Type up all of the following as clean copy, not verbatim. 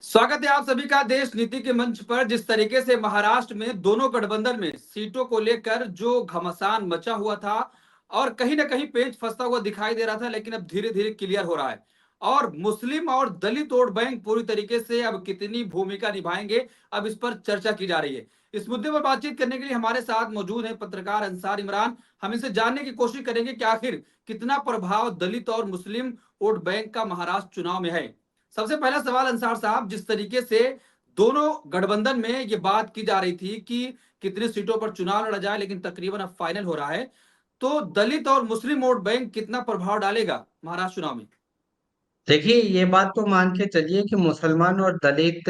स्वागत है आप सभी का देश नीति के मंच पर। जिस तरीके से महाराष्ट्र में दोनों गठबंधन में सीटों को लेकर जो घमासान मचा हुआ था और कहीं ना कहीं पेच फंसता हुआ दिखाई दे रहा था, लेकिन अब धीरे धीरे क्लियर हो रहा है। और मुस्लिम और दलित वोट बैंक पूरी तरीके से अब कितनी भूमिका निभाएंगे, अब इस पर चर्चा की जा रही है। इस मुद्दे पर बातचीत करने के लिए हमारे साथ मौजूद है पत्रकार अंसार इमरान। हम इनसे जानने की कोशिश करेंगे कि आखिर कितना प्रभाव दलित और मुस्लिम वोट बैंक का महाराष्ट्र चुनाव में है। सबसे पहला सवाल अंसार साहब, जिस तरीके से दोनों गठबंधन में ये बात की जा रही थी कि कितनी सीटों पर चुनाव लड़ा जाए, लेकिन तकरीबन अब फाइनल हो रहा है, तो दलित और मुस्लिम वोट बैंक कितना प्रभाव डालेगा महाराष्ट्र चुनाव में? देखिए, ये बात तो मान के चलिए कि मुसलमान और दलित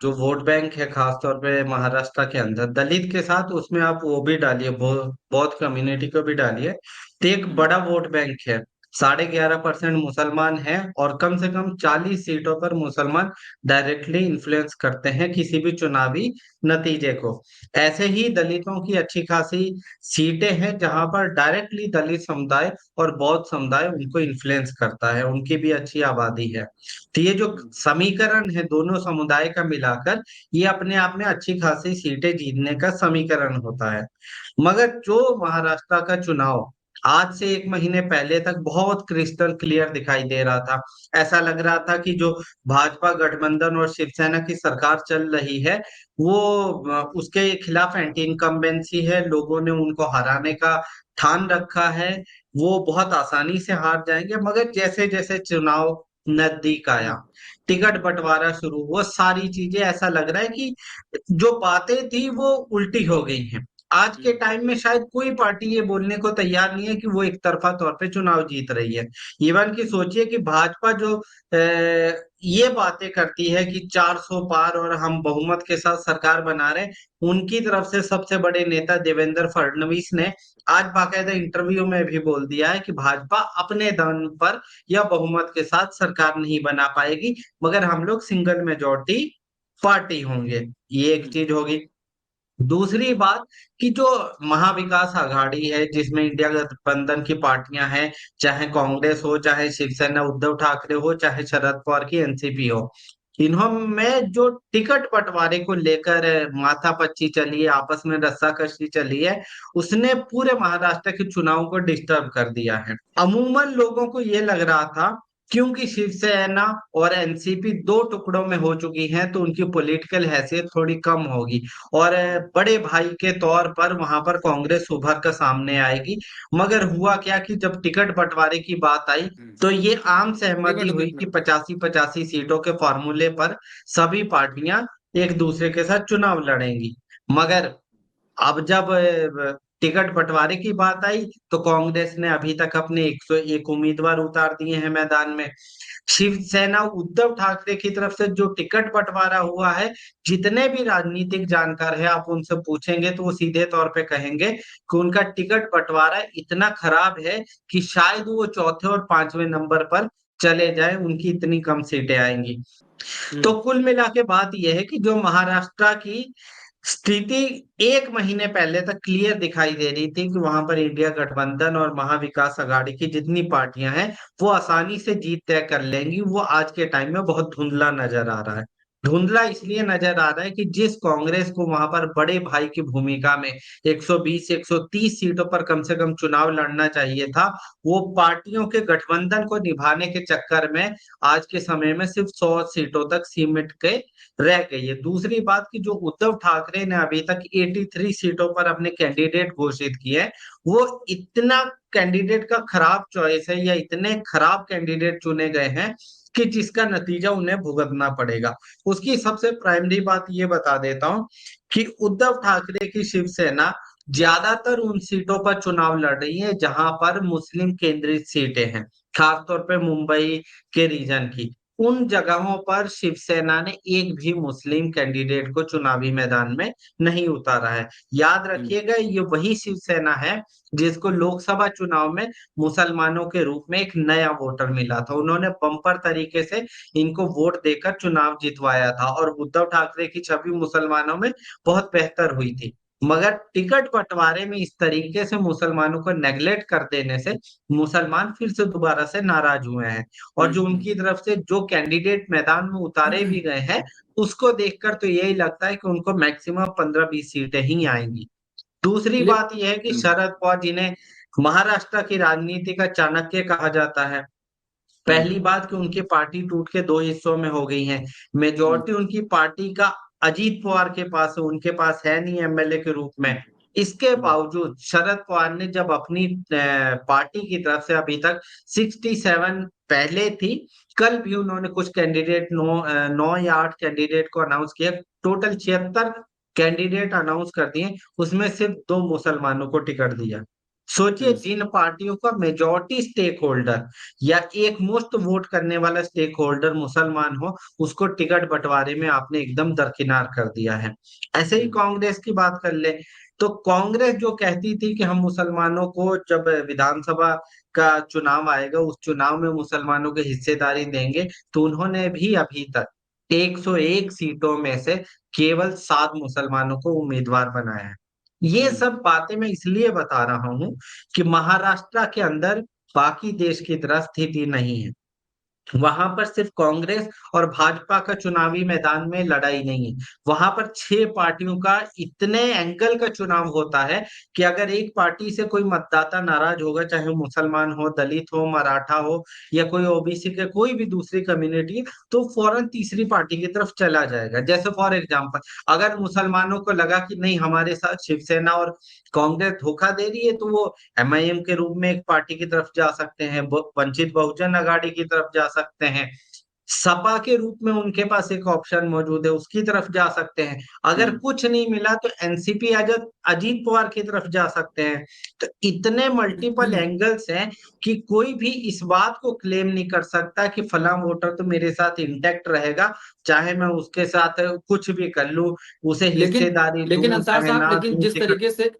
जो वोट बैंक है, खासतौर पे महाराष्ट्र के अंदर दलित के साथ उसमें आप वो भी डालिए, बौद्ध कम्युनिटी को भी डालिए, तो एक हम्म। बड़ा वोट बैंक है। 11.5% मुसलमान हैं और कम से कम 40 सीटों पर मुसलमान डायरेक्टली इन्फ्लुएंस करते हैं किसी भी चुनावी नतीजे को। ऐसे ही दलितों की अच्छी खासी सीटें हैं जहां पर डायरेक्टली दलित समुदाय और बौद्ध समुदाय उनको इन्फ्लुएंस करता है, उनकी भी अच्छी आबादी है। तो ये जो हम्म। समीकरण है दोनों समुदाय का मिलाकर, ये अपने आप में अच्छी खासी सीटें जीतने का समीकरण होता है। मगर जो महाराष्ट्र का चुनाव आज से 1 महीने पहले तक बहुत क्रिस्टल क्लियर दिखाई दे रहा था। ऐसा लग रहा था कि जो भाजपा गठबंधन और शिवसेना की सरकार चल रही है, वो उसके खिलाफ एंटी इनकम्बेंसी है, लोगों ने उनको हराने का ठान रखा है, वो बहुत आसानी से हार जाएंगे। मगर जैसे जैसे चुनाव नजदीक आया, हम्म। टिकट बंटवारा शुरू हुआ, सारी चीजें ऐसा लग रहा है कि जो बातें थी वो उल्टी हो गई हैं। आज के हम्म। टाइम में शायद कोई पार्टी ये बोलने को तैयार नहीं है कि वो एक तरफा तौर पे चुनाव जीत रही है। इवन की सोचिए कि भाजपा जो ये बातें करती है कि 400 पार और हम बहुमत के साथ सरकार बना रहे हैं, उनकी तरफ से सबसे बड़े नेता देवेंद्र फडणवीस ने आज बाकायदा इंटरव्यू में भी बोल दिया है कि भाजपा अपने दम पर या बहुमत के साथ सरकार नहीं बना पाएगी, मगर हम लोग सिंगल मेजॉरिटी पार्टी होंगे। ये एक हम्म। चीज होगी। दूसरी बात कि जो महाविकास आघाड़ी है, जिसमें इंडिया गठबंधन की पार्टियां हैं, चाहे कांग्रेस हो, चाहे शिवसेना उद्धव ठाकरे हो, चाहे शरद पवार की एनसीपी हो, इन्होंने जो टिकट बंटवारे को लेकर माथापच्ची चली है, आपस में रस्साकशी चली है, उसने पूरे महाराष्ट्र के चुनाव को डिस्टर्ब कर दिया है। अमूमन लोगों को ये लग रहा था, क्योंकि शिवसेना और एनसीपी दो टुकड़ों में हो चुकी हैं, तो उनकी पॉलिटिकल हैसियत थोड़ी कम होगी और बड़े भाई के तौर पर वहां पर कांग्रेस उभर कर सामने आएगी। मगर हुआ क्या कि जब टिकट बंटवारे की बात आई, हम्म। तो ये आम एक सहमति मिनट दो, हुई एक कि मिनट। 85-85 सीटों के फॉर्मूले पर सभी पार्टियां एक दूसरे के साथ चुनाव लड़ेंगी। मगर अब जब टिकट बंटवारे की बात आई, तो कांग्रेस ने अभी तक अपने 101 उम्मीदवार उतार दिए हैं मैदान में। शिवसेना उद्धव ठाकरे की तरफ से जो टिकट बंटवारा हुआ है, जितने भी राजनीतिक जानकार है आप उनसे पूछेंगे तो वो सीधे तौर पे कहेंगे कि उनका टिकट बंटवारा इतना खराब है कि शायद वो चौथे और पांचवें नंबर पर चले जाए, उनकी इतनी कम सीटें आएंगी। तो हम्म। कुल मिला के बात यह है कि जो महाराष्ट्र की स्थिति 1 महीने पहले तक क्लियर दिखाई दे रही थी कि वहां पर इंडिया गठबंधन और महाविकास आघाड़ी की जितनी पार्टियां हैं, वो आसानी से जीत तय कर लेंगी, वो आज के टाइम में बहुत धुंधला नजर आ रहा है। धुंधला इसलिए नजर आ रहा है कि जिस कांग्रेस को वहां पर बड़े भाई की भूमिका में 120 130 सीटों पर कम से कम चुनाव लड़ना चाहिए था, वो पार्टियों के गठबंधन को निभाने के चक्कर में आज के समय में सिर्फ 100 सीटों तक सीमित के रह गई है। दूसरी बात कि जो उद्धव ठाकरे ने अभी तक 83 सीटों पर अपने कैंडिडेट घोषित किए हैं, वो इतना कैंडिडेट का खराब चॉइस है या इतने खराब कैंडिडेट चुने गए हैं कि जिसका नतीजा उन्हें भुगतना पड़ेगा। उसकी सबसे प्राइमरी बात ये बता देता हूं कि उद्धव ठाकरे की शिवसेना ज्यादातर उन सीटों पर चुनाव लड़ रही है जहां पर मुस्लिम केंद्रित सीटें हैं, खासतौर पे मुंबई के रीजन की। उन जगहों पर शिवसेना ने एक भी मुस्लिम कैंडिडेट को चुनावी मैदान में नहीं उतारा है। याद हम्म। रखिएगा, ये वही शिवसेना है जिसको लोकसभा चुनाव में मुसलमानों के रूप में एक नया वोटर मिला था। उन्होंने बम्पर तरीके से इनको वोट देकर चुनाव जितवाया था और उद्धव ठाकरे की छवि मुसलमानों में बहुत बेहतर हुई थी। मगर टिकट बंटवारे में इस तरीके से मुसलमानों को नेग्लेक्ट कर देने से मुसलमान फिर से दोबारा से नाराज हुए हैं। और जो हम्म। उनकी तरफ से जो कैंडिडेट मैदान में उतारे भी गए हैं, उसको देखकर तो यही लगता है कि उनको मैक्सिमम 15-20 सीटें ही आएंगी। दूसरी ले बात यह है कि शरद पवार जिन्हें महाराष्ट्र की राजनीति का चाणक्य कहा जाता है, हम्म। पहली बात कि उनकी पार्टी टूट के दो हिस्सों में हो गई है। हम्म। मेजोरिटी उनकी पार्टी का अजीत पवार के पास है, उनके पास है नहीं एमएलए के रूप हम्म। में। इसके हम्म। बावजूद शरद पवार ने जब अपनी पार्टी की तरफ से अभी तक 67 पहले थी, कल भी उन्होंने कुछ कैंडिडेट 9 या 8 कैंडिडेट को अनाउंस किया, टोटल 76 कैंडिडेट अनाउंस कर दिए, उसमें सिर्फ 2 मुसलमानों को टिकट दिया। सोचिए, हम्म। जिन पार्टियों का मेजॉरिटी स्टेक होल्डर या एक मुश्त वोट करने वाला स्टेक होल्डर मुसलमान हो, उसको टिकट बंटवारे में आपने एकदम दरकिनार कर दिया है। ऐसे ही हम्म। कांग्रेस की बात कर ले, तो कांग्रेस जो कहती थी कि हम मुसलमानों को जब विधानसभा का चुनाव आएगा उस चुनाव में मुसलमानों की हिस्सेदारी देंगे, तो उन्होंने भी अभी तक 101 सीटों में से केवल 7 मुसलमानों को उम्मीदवार बनाया है। ये हम्म। सब बातें मैं इसलिए बता रहा हूं कि महाराष्ट्र के अंदर बाकी देश की तरह स्थिति नहीं है। वहां पर सिर्फ कांग्रेस और भाजपा का चुनावी मैदान में लड़ाई नहीं है। वहां पर 6 पार्टियों का इतने एंगल का चुनाव होता है कि अगर एक पार्टी से कोई मतदाता नाराज होगा, चाहे वो मुसलमान हो, दलित हो, मराठा हो या कोई ओबीसी के कोई भी दूसरी कम्युनिटी, तो फौरन तीसरी पार्टी की तरफ चला जाएगा। जैसे फॉर एग्जाम्पल, अगर मुसलमानों को लगा कि नहीं हमारे साथ शिवसेना और कांग्रेस धोखा दे रही है, तो वो एमआईएम के रूप में एक पार्टी की तरफ जा सकते हैं, वंचित बहुजन अघाड़ी की तरफ जा सकते हैं, सपा के रूप में उनके पास एक ऑप्शन मौजूद है, उसकी तरफ जा सकते हैं। अगर हम्म। कुछ नहीं मिला तो एनसीपी अजीत पवार की तरफ जा सकते हैं। तो इतने मल्टीपल एंगल्स हैं कि कोई भी इस बात को क्लेम नहीं कर सकता कि फला वोटर तो मेरे साथ इंटैक्ट रहेगा, चाहे मैं उसके साथ कुछ भी कर लूं, उसे लेकिन हिस्सेदारी लेकिन दूं अंसार चाहे साहब, ना लेकिन दूं जिस टिकट। तरीके से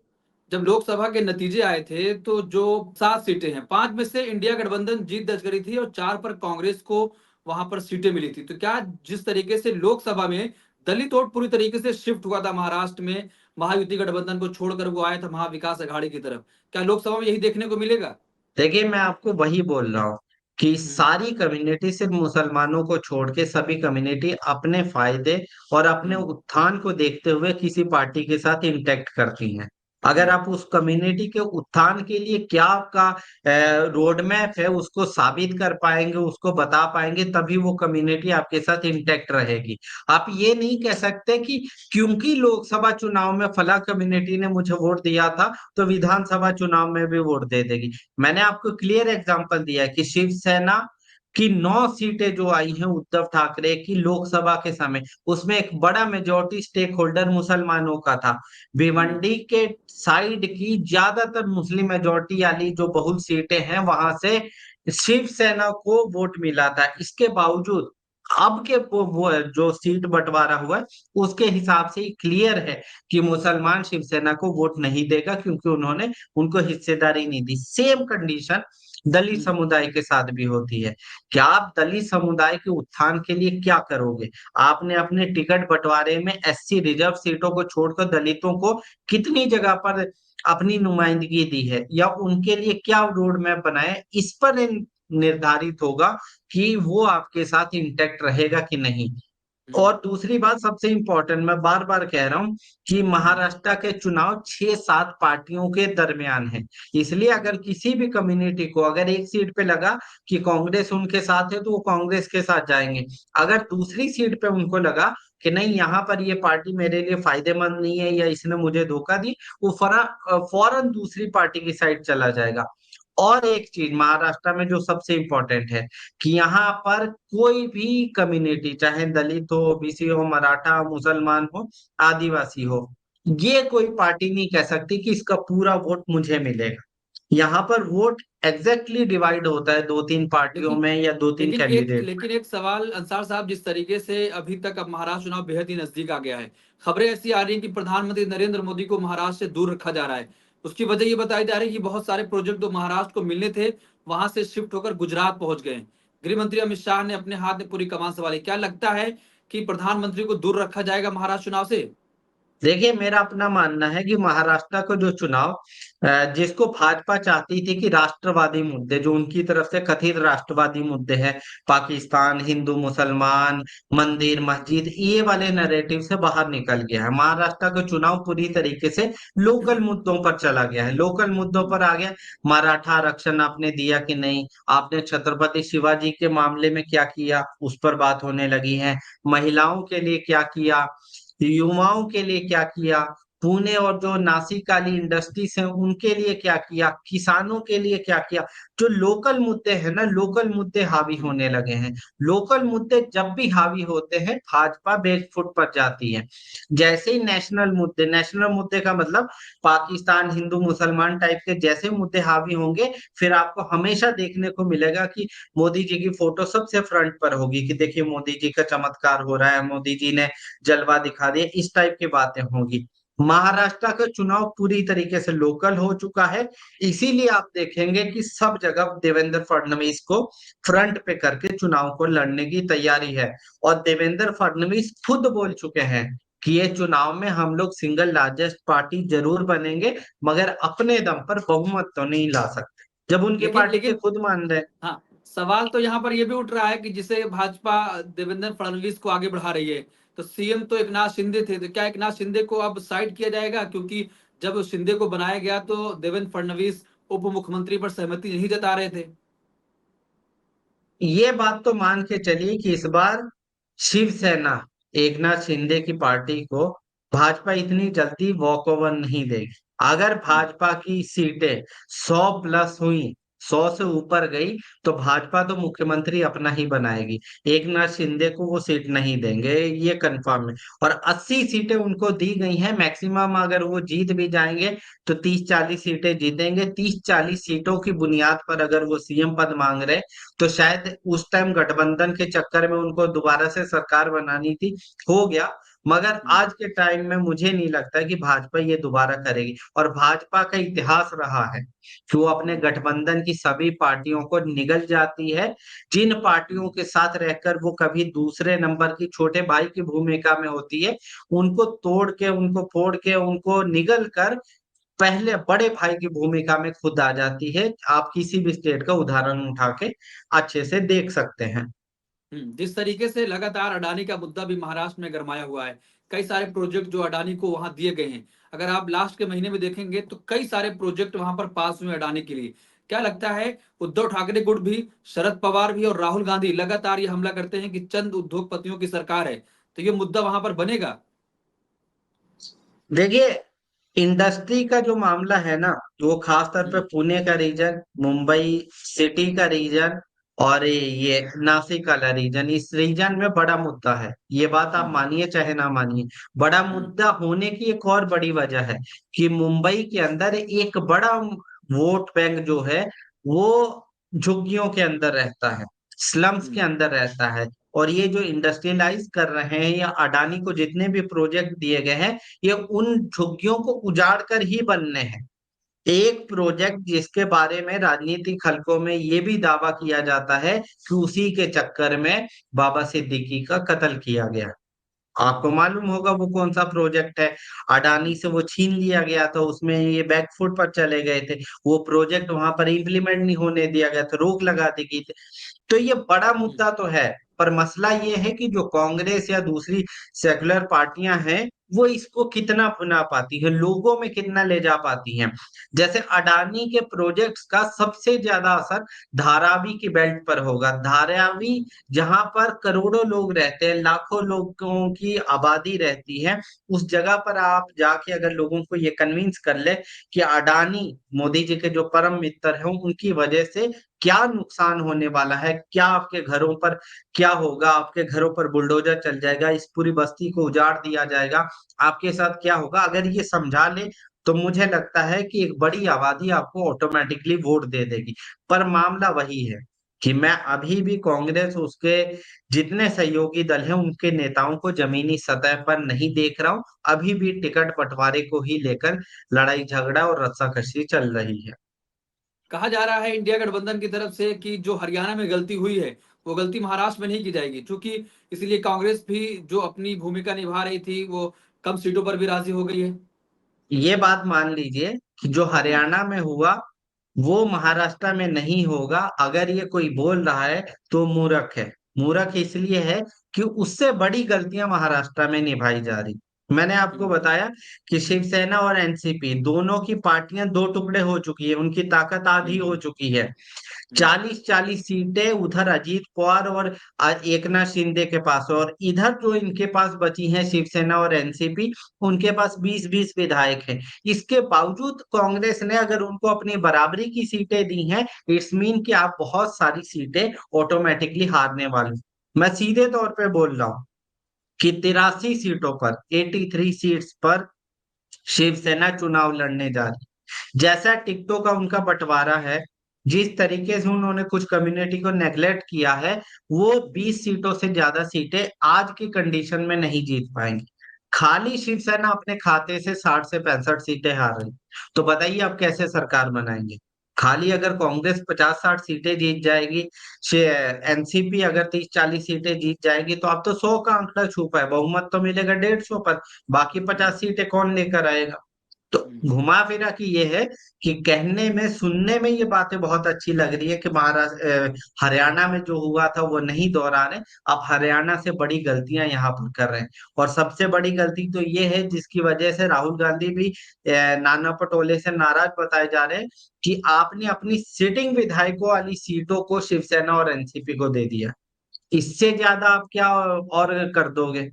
जब लोकसभा के नतीजे आए थे, तो जो 7 सीटें हैं, 5 में से इंडिया गठबंधन जीत दर्ज करी थी और 4 पर कांग्रेस को वहां पर सीटें मिली थी। तो क्या जिस तरीके से लोकसभा में दलित वोट पूरी तरीके से शिफ्ट हुआ था महाराष्ट्र में, महायुति गठबंधन को छोड़कर वो आया था महाविकास अघाड़ी की तरफ, क्या लोकसभा में यही देखने को मिलेगा? देखिए, मैं आपको वही बोल रहा हूँ कि हम्म। सारी कम्युनिटी सिर्फ मुसलमानों को छोड़ के सभी कम्युनिटी अपने फायदे और अपने हम्म। उत्थान को देखते हुए किसी पार्टी के साथ इंटेक्ट करती हैं। अगर हम्म। आप उस कम्युनिटी के उत्थान के लिए क्या आपका रोड मैप है उसको साबित कर पाएंगे, उसको बता पाएंगे, तभी वो कम्युनिटी आपके साथ इंटेक्ट रहेगी। आप ये नहीं कह सकते कि क्योंकि लोकसभा चुनाव में फला कम्युनिटी ने मुझे वोट दिया था तो विधानसभा चुनाव में भी वोट दे देगी। मैंने आपको क्लियर एग्जांपल दिया है कि शिवसेना की 9 सीटें जो आई हैं उद्धव ठाकरे की लोकसभा के समय, उसमें एक बड़ा मेजोरिटी स्टेक होल्डर मुसलमानों का था। हम्म। भिवंडी के साइड की ज्यादातर मुस्लिम मेजोरिटी वाली जो बहुल सीटें हैं वहां से शिवसेना को वोट मिला था। इसके बावजूद अब के वो जो सीट बंटवारा हुआ है उसके हिसाब से ही क्लियर है कि मुसलमान शिवसेना को वोट नहीं देगा, क्योंकि उन्होंने उनको हिस्सेदारी नहीं दी। सेम कंडीशन दलित हम्म। समुदाय के साथ भी होती है। क्या आप दलित समुदाय के उत्थान के लिए क्या करोगे? आपने अपने टिकट बंटवारे में एससी रिजर्व सीटों को छोड़कर दलितों को कितनी जगह पर अपनी नुमाइंदगी दी है या उनके लिए क्या रोड मैप बनाए, इस पर निर्धारित होगा कि वो आपके साथ इंटैक्ट रहेगा कि नहीं। हम्म। और दूसरी बात सबसे इंपॉर्टेंट, मैं बार बार कह रहा हूं कि हम्म। महाराष्ट्र के चुनाव 6-7 पार्टियों के दरमियान है। इसलिए अगर किसी भी कम्युनिटी को अगर एक सीट पे लगा कि कांग्रेस उनके साथ है तो वो कांग्रेस के साथ जाएंगे। अगर दूसरी सीट पे उनको लगा कि नहीं यहाँ पर ये पार्टी मेरे लिए फायदेमंद नहीं है या इसने मुझे धोखा दी, वो फौरन दूसरी पार्टी की साइड चला जाएगा। और एक चीज महाराष्ट्र में जो सबसे इम्पोर्टेंट है कि यहाँ पर कोई भी कम्युनिटी, चाहे दलित हो, ओबीसी हो, मराठा, मुसलमान हो, आदिवासी हो, ये कोई पार्टी नहीं कह सकती कि इसका पूरा वोट मुझे मिलेगा। यहाँ पर वोट एग्जैक्टली डिवाइड होता है 2-3 पार्टियों लेकिन में या 2-3 कैंडिडेट। लेकिन एक सवाल अंसार साहब, जिस तरीके से अभी तक अब महाराष्ट्र चुनाव बेहद ही नजदीक आ गया है, खबरें ऐसी आ रही हैं कि प्रधानमंत्री नरेंद्र मोदी को महाराष्ट्र से दूर रखा जा रहा है। उसकी वजह ये बताई जा रही है कि बहुत सारे प्रोजेक्ट जो महाराष्ट्र को मिलने थे, वहां से शिफ्ट होकर गुजरात पहुंच गए हैं। गृह मंत्री अमित शाह ने अपने हाथ में पूरी कमान संभाली। क्या लगता है कि प्रधानमंत्री को दूर रखा जाएगा महाराष्ट्र चुनाव से? देखिए, मेरा अपना मानना है कि महाराष्ट्र का जो चुनाव जिसको भाजपा चाहती थी कि राष्ट्रवादी मुद्दे जो उनकी तरफ से कथित राष्ट्रवादी मुद्दे हैं, पाकिस्तान, हिंदू मुसलमान, मंदिर मस्जिद, ये वाले नैरेटिव से बाहर निकल गया है। महाराष्ट्र का चुनाव पूरी तरीके से लोकल मुद्दों पर चला गया है, लोकल मुद्दों पर आ गया। मराठा आरक्षण आपने दिया कि नहीं, आपने छत्रपति शिवाजी के मामले में क्या किया, उस पर बात होने लगी है। महिलाओं के लिए क्या किया, युवाओं के लिए क्या किया, पुणे और जो नासिक वाली इंडस्ट्रीज हैं उनके लिए क्या किया, किसानों के लिए क्या किया। जो लोकल मुद्दे हैं ना, लोकल मुद्दे हावी होने लगे हैं। लोकल मुद्दे जब भी हावी होते हैं भाजपा बैकफुट पर जाती है। जैसे ही नेशनल मुद्दे का मतलब पाकिस्तान, हिंदू मुसलमान टाइप के जैसे मुद्दे हावी होंगे, फिर आपको हमेशा देखने को मिलेगा कि मोदी जी की फोटो सबसे फ्रंट पर होगी कि देखिए मोदी जी का चमत्कार हो रहा है, मोदी जी ने जलवा दिखा दिया, इस टाइप की बातें होंगी। महाराष्ट्र का चुनाव पूरी तरीके से लोकल हो चुका है, इसीलिए आप देखेंगे कि सब जगह देवेंद्र फडणवीस को फ्रंट पे करके चुनाव को लड़ने की तैयारी है। और देवेंद्र फडणवीस खुद बोल चुके हैं कि ये चुनाव में हम लोग सिंगल लार्जेस्ट पार्टी जरूर बनेंगे, मगर अपने दम पर बहुमत तो नहीं ला सकते, जब उनके लेकिन पार्टी के लेकिन खुद मान रहे हैं। हाँ, सवाल तो यहाँ पर यह भी उठ रहा है कि जिसे भाजपा देवेंद्र फडणवीस को आगे बढ़ा रही है, तो सीएम तो एकनाथ शिंदे थे, तो क्या एकनाथ शिंदे को अब साइड किया जाएगा? क्योंकि जब शिंदे को बनाया गया तो देवेंद्र फडणवीस उप मुख्यमंत्री पर सहमति नहीं जता रहे थे। ये बात तो मान के चलिए कि इस बार शिवसेना एकनाथ शिंदे की पार्टी को भाजपा इतनी जल्दी वॉक ओवर नहीं देगी। अगर भाजपा की सीटें 100 प्लस हुई, 100 से ऊपर गई, तो भाजपा तो मुख्यमंत्री अपना ही बनाएगी। एकनाथ शिंदे को वो सीट नहीं देंगे, ये कंफर्म है। और 80 सीटें उनको दी गई हैं मैक्सिमम, अगर वो जीत भी जाएंगे तो 30-40 सीटें जीतेंगे। 30-40 सीटों की बुनियाद पर अगर वो सीएम पद मांग रहे, तो शायद उस टाइम गठबंधन के चक्कर में उनको दोबारा से सरकार बनानी थी, हो गया। मगर आज के टाइम में मुझे नहीं लगता कि भाजपा ये दोबारा करेगी। और भाजपा का इतिहास रहा है कि वो अपने गठबंधन की सभी पार्टियों को निगल जाती है। जिन पार्टियों के साथ रहकर वो कभी दूसरे नंबर की छोटे भाई की भूमिका में होती है, उनको तोड़ के, उनको फोड़ के, उनको निगल कर पहले बड़े भाई की भूमिका में खुद आ जाती है। आप किसी भी स्टेट का उदाहरण उठा के अच्छे से देख सकते हैं। जिस तरीके से लगातार अडानी का मुद्दा भी महाराष्ट्र में गरमाया हुआ है, कई सारे प्रोजेक्ट जो अडानी को वहां दिए गए हैं, अगर आप लास्ट के महीने में देखेंगे तो कई सारे प्रोजेक्ट वहां पर पास हुए अडानी के लिए। क्या लगता है, उद्धव ठाकरे गुट भी, शरद पवार भी और राहुल गांधी लगातार ये हमला करते हैं कि चंद उद्योगपतियों की सरकार है, तो ये मुद्दा वहां पर बनेगा? देखिए, इंडस्ट्री का जो मामला है ना, वो खास तौर पे हम्म। पुणे का रीजन, मुंबई सिटी का रीजन, और ये नासिक वाला रीजन, इस रीजन में बड़ा मुद्दा है। ये बात आप हम्म। मानिए चाहे ना मानिए, बड़ा हम्म। मुद्दा होने की एक और बड़ी वजह है कि मुंबई के अंदर एक बड़ा वोट बैंक जो है वो झुग्गियों के अंदर रहता है, स्लम्स के हम्म। अंदर रहता है। और ये जो इंडस्ट्रियलाइज कर रहे हैं या अडानी को जितने भी प्रोजेक्ट दिए गए हैं, ये उन झुग्गियों को उजाड़ कर ही बनने हैं। एक प्रोजेक्ट जिसके बारे में राजनीतिक हलकों में ये भी दावा किया जाता है कि उसी के चक्कर में बाबा सिद्दीकी का कत्ल किया गया। आपको मालूम होगा वो कौन सा प्रोजेक्ट है। अडानी से वो छीन लिया गया था, उसमें ये बैकफुट पर चले गए थे, वो प्रोजेक्ट वहां पर इम्प्लीमेंट नहीं होने दिया गया था, रोक लगा दी गई थी। तो ये बड़ा हम्म। मुद्दा तो है, पर मसला ये है कि जो कांग्रेस या दूसरी सेकुलर पार्टियां हैं, वो इसको कितना भुना पाती है, लोगों में कितना ले जा पाती हैं। जैसे अडानी के प्रोजेक्ट्स का सबसे ज्यादा असर धारावी की बेल्ट पर होगा। धारावी जहां पर करोड़ों लोग रहते हैं, लाखों लोगों की आबादी रहती है, उस जगह पर आप जाके अगर लोगों को ये कन्विंस कर ले कि अडानी मोदी जी के जो परम मित्र हैं उनकी वजह से क्या नुकसान होने वाला है, क्या आपके घरों पर क्या होगा, आपके घरों पर बुलडोजर चल जाएगा, इस पूरी बस्ती को उजाड़ दिया जाएगा, आपके साथ क्या होगा, अगर ये समझा ले, तो मुझे लगता है कि एक बड़ी आबादी आपको ऑटोमेटिकली वोट दे देगी। पर मामला वही है कि मैं अभी भी कांग्रेस, उसके जितने सहयोगी दल हैं, उनके नेताओं को जमीनी सतह पर नहीं देख रहा हूं। अभी भी टिकट बंटवारे को ही लेकर लड़ाई झगड़ा और रस्साकशी चल रही है। कहा जा रहा है इंडिया गठबंधन की तरफ से कि जो हरियाणा में गलती हुई है, वो गलती महाराष्ट्र में नहीं की जाएगी, क्योंकि इसलिए कांग्रेस भी जो अपनी भूमिका निभा रही थी, वो कम सीटों पर भी राजी हो गई है। ये बात मान लीजिए कि जो हम्म, हरियाणा में हुआ वो महाराष्ट्र में नहीं होगा। अगर ये कोई बोल रहा है तो मूर्ख है। मूर्ख इसलिए है कि उससे बड़ी गलतियां महाराष्ट्र में निभाई जा रही। मैंने आपको हम्म, बताया कि शिवसेना और एनसीपी दोनों की पार्टियां दो टुकड़े हो चुकी है, उनकी ताकत आधी हो हम्म, चुकी है। हम्म, 40-40 सीटें उधर अजीत पवार और एकनाथ शिंदे के पास, और इधर जो इनके पास बची हैं शिवसेना और एनसीपी, उनके पास 20-20 विधायक हैं। इसके बावजूद कांग्रेस ने अगर उनको अपनी बराबरी की सीटें दी हैं, इट्स मीन कि आप बहुत सारी सीटें ऑटोमेटिकली हारने वाले। मैं सीधे तौर पे बोल रहा हूँ कि 83 सीटों पर, 83 सीट्स पर शिवसेना चुनाव लड़ने जा रही। जैसा टिकटों का उनका बंटवारा है, जिस तरीके से उन्होंने कुछ कम्युनिटी को नेग्लेक्ट किया है, वो 20 सीटों से ज्यादा सीटें आज की कंडीशन में नहीं जीत पाएंगी। खाली शिवसेना अपने खाते से 60 से 65 सीटें हार रही। तो बताइए आप कैसे सरकार बनाएंगे? खाली अगर कांग्रेस 50-60 सीटें जीत जाएगी, एनसीपी अगर 30-40 सीटें जीत जाएगी, तो आप तो 100 का आंकड़ा छू पाए, बहुमत तो मिलेगा 150 पर। बाकी हम्म, 50 सीटें कौन लेकर आएगा? तो हम्म, घुमा फिरा कि ये है कि कहने में सुनने में ये बातें बहुत अच्छी लग रही है कि महाराष्ट्र हरियाणा में जो हुआ था वो नहीं दोहरा रहे। अब हरियाणा से बड़ी गलतियां यहाँ पर कर रहे हैं। और सबसे बड़ी गलती तो ये है जिसकी वजह से राहुल गांधी भी नाना पटोले से नाराज बताए जा रहे हैं, कि आपने अपनी सिटिंग विधायकों वाली सीटों को शिवसेना और एनसीपी को दे दिया। इससे ज्यादा आप क्या और कर दोगे?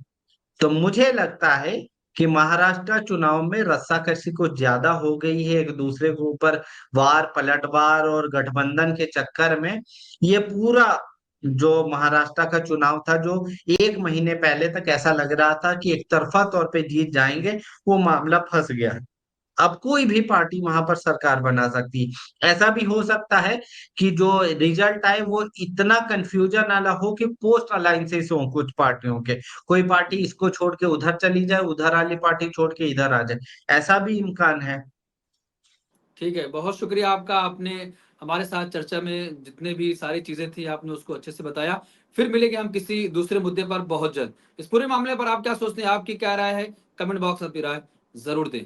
तो मुझे लगता है कि महाराष्ट्र चुनाव में रस्साकसी कुछ ज्यादा हो गई है, एक दूसरे के ऊपर वार पलटवार और गठबंधन के चक्कर में। ये पूरा जो महाराष्ट्र का चुनाव था, जो एक महीने पहले तक ऐसा लग रहा था कि एक तरफा तौर पे जीत जाएंगे, वो मामला फंस गया है। अब कोई भी पार्टी वहां पर सरकार बना सकती है। ऐसा भी हो सकता है कि जो रिजल्ट आए वो इतना कंफ्यूजन वाला हो कि पोस्ट अलायंसेस हो कुछ पार्टियों के, कोई पार्टी हम्म। इसको छोड़ के उधर चली जाए, उधर वाली पार्टी छोड़ के इधर आ जाए। ऐसा भी इम्कान है। ठीक है, बहुत शुक्रिया आपका। आपने हमारे साथ चर्चा में जितने भी सारी चीजें थी आपने उसको अच्छे से बताया। फिर मिलेंगे हम किसी दूसरे मुद्दे पर बहुत जल्द। इस पूरे मामले पर आप क्या सोचते हैं, आपकी क्या राय है, कमेंट बॉक्स में अपनी राय जरूर दें।